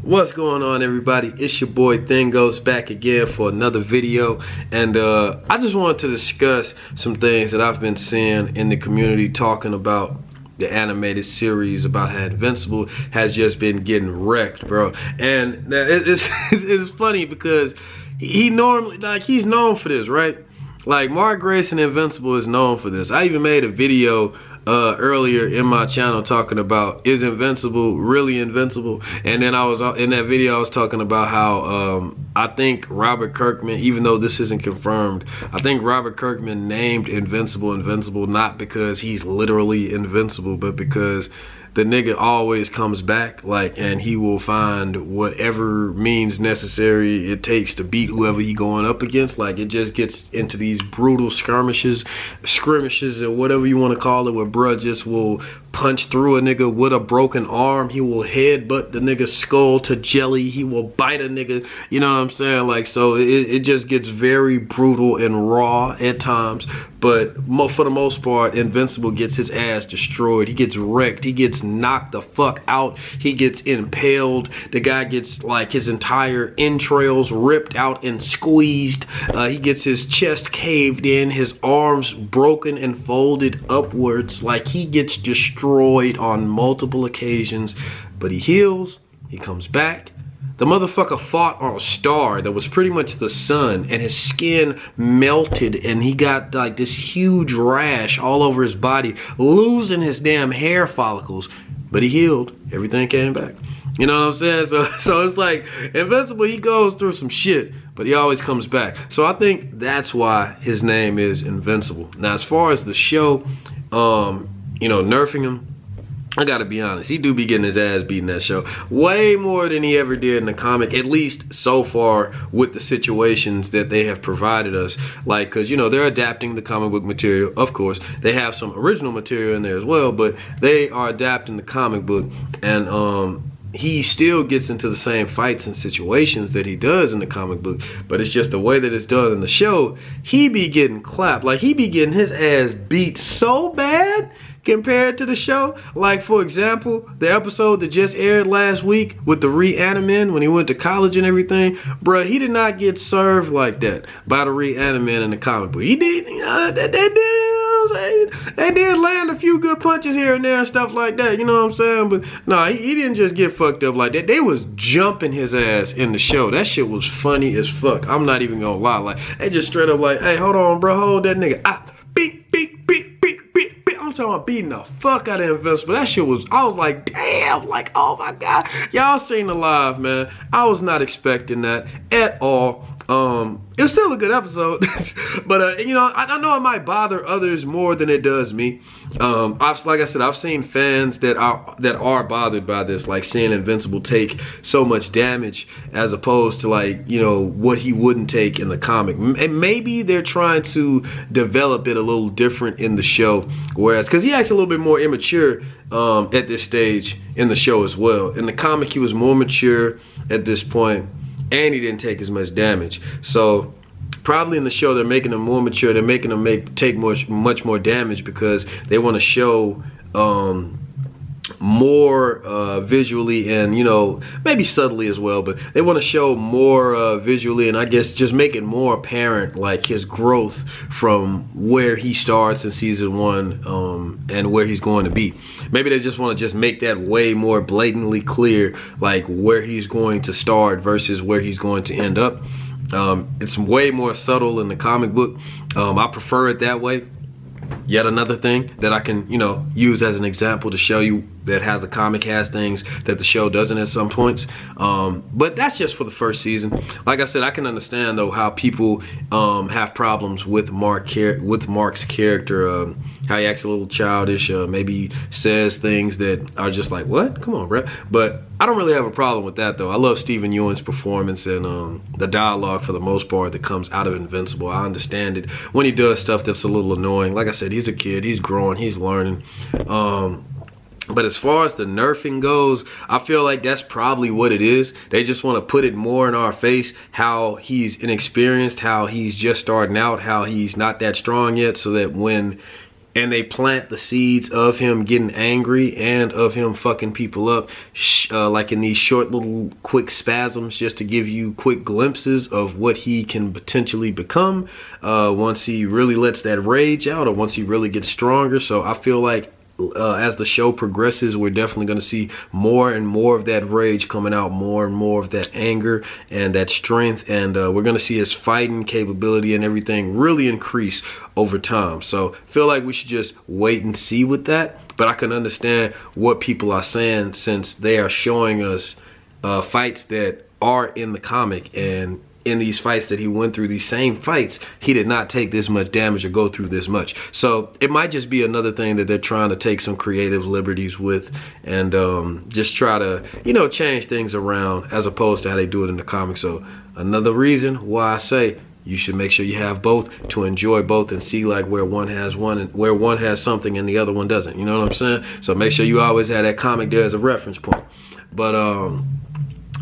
What's going on, everybody? It's your boy Thingos back again for another video, and I just wanted to discuss some things that I've been seeing in the community talking about the animated series, about how Invincible has just been getting wrecked, bro. And it's funny because he normally, like, he's known for this, right? Like, Mark Grayson Invincible is known for this. I even made a video earlier in my channel talking about, is Invincible really invincible? And then I was in that video, I was talking about how I think Robert Kirkman, even though this isn't confirmed, I think Robert Kirkman named Invincible not because he's literally invincible, but because the nigga always comes back, like, and he will find whatever means necessary it takes to beat whoever he going up against. Like, it just gets into these brutal skirmishes, or whatever you want to call it, where bruh just will punch through a nigga with a broken arm. He will headbutt the nigga's skull to jelly. He will bite a nigga, you know what I'm saying? Like, so it just gets very brutal and raw at times, but for the most part, Invincible gets his ass destroyed. He gets wrecked. He gets knocked the fuck out. He gets impaled. The guy gets, like, his entire entrails ripped out and squeezed. He gets his chest caved in, his arms broken and folded upwards. Like, he gets destroyed on multiple occasions, but he heals. He comes back. The motherfucker fought on a star that was pretty much the sun, and his skin melted, and he got like this huge rash all over his body, losing his damn hair follicles, but he healed. Everything came back. You know what I'm saying? So it's like Invincible, he goes through some shit, but he always comes back. So I think that's why his name is Invincible. Now, as far as the show, you know, nerfing him, I gotta be honest, he do be getting his ass beat in that show way more than he ever did in the comic, at least so far with the situations that they have provided us. Like, cause you know, they're adapting the comic book material, of course. They have some original material in there as well, but they are adapting the comic book, and he still gets into the same fights and situations that he does in the comic book, but it's just the way that it's done in the show. He be getting clapped, like he be getting his ass beat so bad compared to the show. Like, for example, the episode that just aired last week with the Reanimin when he went to college and everything, bruh, he did not get served like that by the Reanimin in the comic book. He did, you know, they did land a few good punches here and there and stuff like that, you know what I'm saying? But no, he didn't just get fucked up like that. They was jumping his ass in the show. That shit was funny as fuck. I'm not even gonna lie. Like, they just straight up like, hey, hold on, bro, hold that nigga. Beat. I'm talking about beating the fuck out of Invincible. That shit was, I was like, damn, like, oh my God. Y'all seen the live, man. I was not expecting that at all. It was still a good episode, but you know, I know it might bother others more than it does me. Like I said, I've seen fans that are bothered by this, like seeing Invincible take so much damage as opposed to, like, you know, what he wouldn't take in the comic. And maybe they're trying to develop it a little different in the show, whereas because he acts a little bit more immature at this stage in the show as well. In the comic, he was more mature at this point, and he didn't take as much damage. So probably in the show they're making him more mature. They're making him take much more damage because they want to show more visually, and, you know, maybe subtly as well, but they want to show more visually, and I guess just make it more apparent, like, his growth from where he starts in season 1 and where he's going to be. Maybe they just want to just make that way more blatantly clear, like where he's going to start versus where he's going to end up. It's way more subtle in the comic book. I prefer it that way. Yet another thing that I can, you know, use as an example to show you that how the comic has things that the show doesn't at some points. But that's just for the first season. Like I said, I can understand though how people have problems with Mark's character, how he acts a little childish, maybe says things that are just like, what? Come on, bro. But I don't really have a problem with that though. I love Stephen Ewing's performance and the dialogue for the most part that comes out of Invincible. I understand it when he does stuff that's a little annoying. Like I said, he's a kid, he's growing, he's learning. But as far as the nerfing goes, I feel like that's probably what it is. They just want to put it more in our face, how he's inexperienced, how he's just starting out, how he's not that strong yet, so that when and they plant the seeds of him getting angry and of him fucking people up, like in these short little quick spasms, just to give you quick glimpses of what he can potentially become once he really lets that rage out, or once he really gets stronger. So I feel like as the show progresses, we're definitely going to see more and more of that rage coming out, more and more of that anger and that strength, and we're going to see his fighting capability and everything really increase over time. So feel like we should just wait and see with that, but I can understand what people are saying, since they are showing us fights that are in the comic, and in these fights that he went through, these same fights, he did not take this much damage or go through this much. So it might just be another thing that they're trying to take some creative liberties with, and just try to, you know, change things around as opposed to how they do it in the comics. So another reason why I say you should make sure you have both, to enjoy both and see like where one has one and where one has something and the other one doesn't. You know what I'm saying? So make sure you always have that comic there as a reference point. But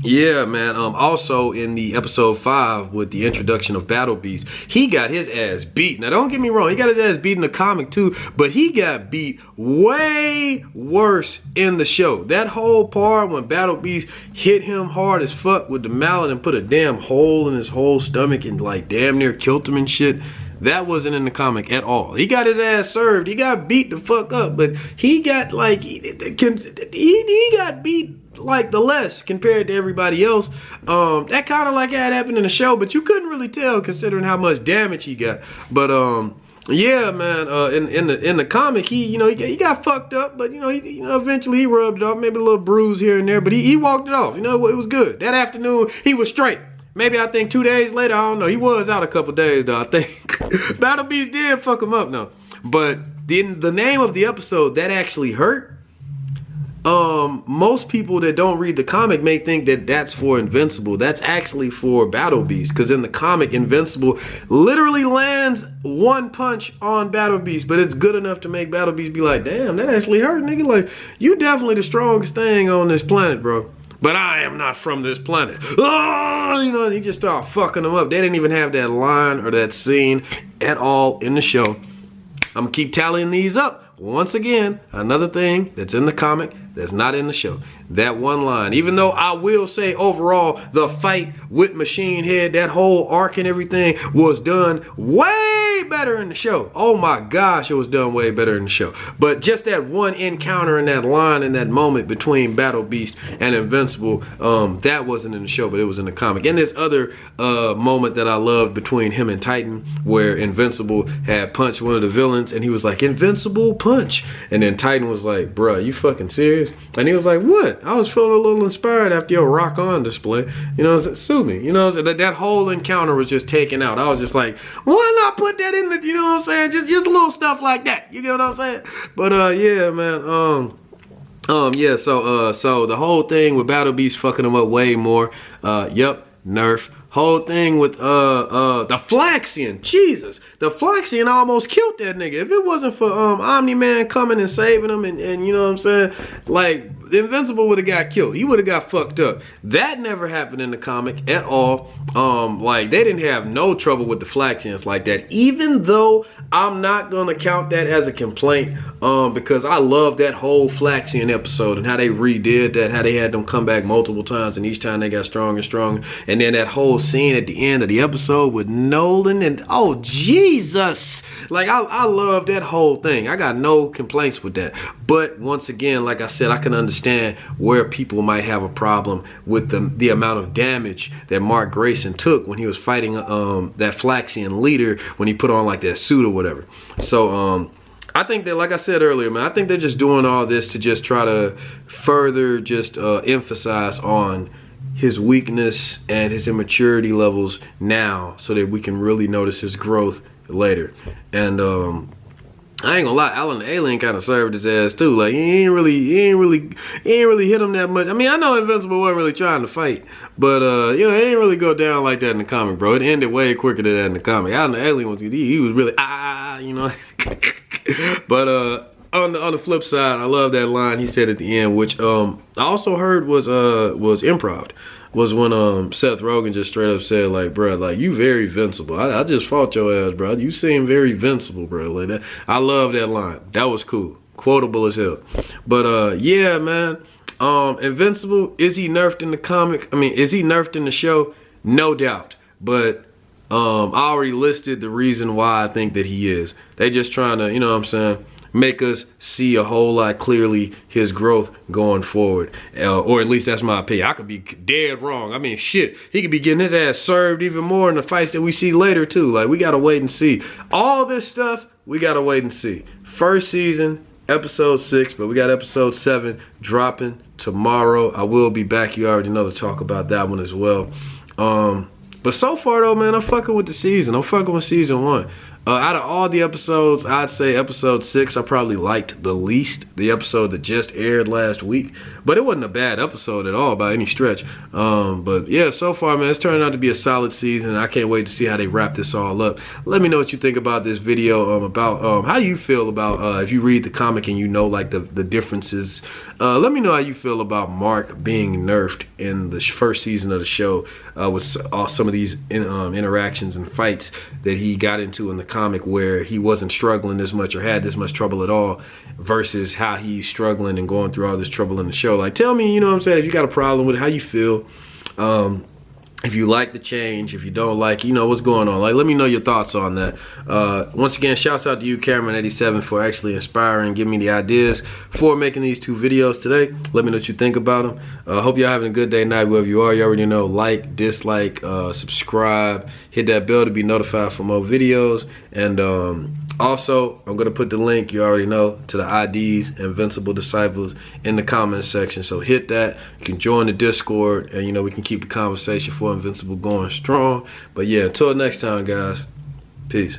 yeah, man. Also in the episode 5 with the introduction of Battle Beast, he got his ass beat. Now don't get me wrong, he got his ass beat in the comic too, but he got beat way worse in the show. That whole part when Battle Beast hit him hard as fuck with the mallet and put a damn hole in his whole stomach and like damn near killed him and shit, that wasn't in the comic at all. He got his ass served. He got beat the fuck up, but he got like he got beat like the less compared to everybody else. That kind of like had happened in the show, but you couldn't really tell considering how much damage he got. But yeah, man. In the comic, he got fucked up, but eventually he rubbed it off, maybe a little bruise here and there, but he walked it off. You know, it was good. That afternoon he was straight. Maybe I think 2 days later, I don't know. He was out a couple days though, I think. Battle Beast did fuck him up now. But the name of the episode that actually hurt, most people that don't read the comic may think that that's for Invincible. That's actually for Battle Beast, because in the comic, Invincible literally lands one punch on Battle Beast, but it's good enough to make Battle Beast be like, damn, that actually hurt, nigga. Like, you definitely the strongest thing on this planet, bro. But I am not from this planet. Oh, he just started fucking them up. They didn't even have that line or that scene at all in the show. I'm gonna keep tallying these up. Once again, another thing that's in the comic that's not in the show. That one line. Even though I will say overall, the fight with Machine Head, that whole arc and everything was done way better in the show. Oh my gosh, it was done way better in the show. But just that one encounter and that line and that moment between Battle Beast and Invincible, that wasn't in the show, but it was in the comic. And this other moment that I loved between him and Titan, where Invincible had punched one of the villains and he was like, Invincible punch. And then Titan was like, bruh, you fucking serious? And he was like, what? I was feeling a little inspired after your Rock On display. Sue me. That whole encounter was just taken out. I was just like, why not put that in the, you know what I'm saying? Just little stuff like that. You get what I'm saying? But yeah, man. Yeah, so the whole thing with Battle Beast fucking him up way more. Yep, nerf. Whole thing with the Flaxian. Jesus, the Flaxian almost killed that nigga. If it wasn't for Omni-Man coming and saving him, and you know what I'm saying, like, Invincible would have got killed. He would have got fucked up. That never happened in the comic at all. Like, they didn't have no trouble with the Flaxians like that, even though I'm not gonna count that as a complaint, because I love that whole Flaxian episode and how they redid that, how they had them come back multiple times and each time they got stronger and stronger. And then that whole scene at the end of the episode with Nolan, and oh Jesus, like I love that whole thing. I got no complaints with that. But once again, like I said, I can understand where people might have a problem with the amount of damage that Mark Grayson took when he was fighting that Flaxian leader, when he put on like that suit or whatever. So I think that, like I said earlier, man, I think they're just doing all this to just try to further just emphasize on his weakness and his immaturity levels now, so that we can really notice his growth later. And I ain't gonna lie, Alan the Alien kind of served his ass too. Like, he ain't really hit him that much. I mean, I know Invincible wasn't really trying to fight, but it ain't really go down like that in the comic, bro. It ended way quicker than that in the comic. Alan the Alien was, he was really but on the flip side, I love that line he said at the end, which I also heard was improv. Was when Seth Rogen just straight up said, like, bro, like, you very invincible. I just fought your ass, bro. You seem very invincible, bro. Like that. I love that line. That was cool. Quotable as hell. But yeah, man. Invincible, is he nerfed in the comic? I mean, is he nerfed in the show? No doubt. But I already listed the reason why I think that he is. They just trying to, you know what I'm saying, make us see a whole lot clearly his growth going forward. Or at least that's my opinion. I could be dead wrong. I mean, shit, he could be getting his ass served even more in the fights that we see later too. Like, we gotta wait and see. All this stuff, we gotta wait and see. First season, episode 6, but we got episode 7 dropping tomorrow. I will be back, you already know, to talk about that one as well. But so far though, man, I'm fucking with the season. I'm fucking with season 1. Out of all the episodes, I'd say episode 6 I probably liked the least. The episode that just aired last week. But it wasn't a bad episode at all by any stretch. But yeah, so far, man, it's turning out to be a solid season. I can't wait to see how they wrap this all up. Let me know what you think about this video, about how you feel about, if you read the comic and you know, like, the differences. Let me know how you feel about Mark being nerfed in the first season of the show, with some of these interactions and fights that he got into in the comic, where he wasn't struggling this much or had this much trouble at all, versus how he's struggling and going through all this trouble in the show. Like, tell me, you know what I'm saying, if you got a problem with it, how you feel. If you like the change, if you don't like, you know, what's going on. Like, let me know your thoughts on that. Once again, shouts out to you, Cameron87, for actually inspiring, giving me the ideas for making these 2 videos today. Let me know what you think about them. Hope y'all having a good day, night, wherever you are. You already know, like, dislike, subscribe, hit that bell to be notified for more videos. And also, I'm going to put the link, you already know, to the IDs, Invincible Disciples, in the comments section. So hit that. You can join the Discord, and, you know, we can keep the conversation for Invincible going strong. But yeah, until next time, guys. Peace.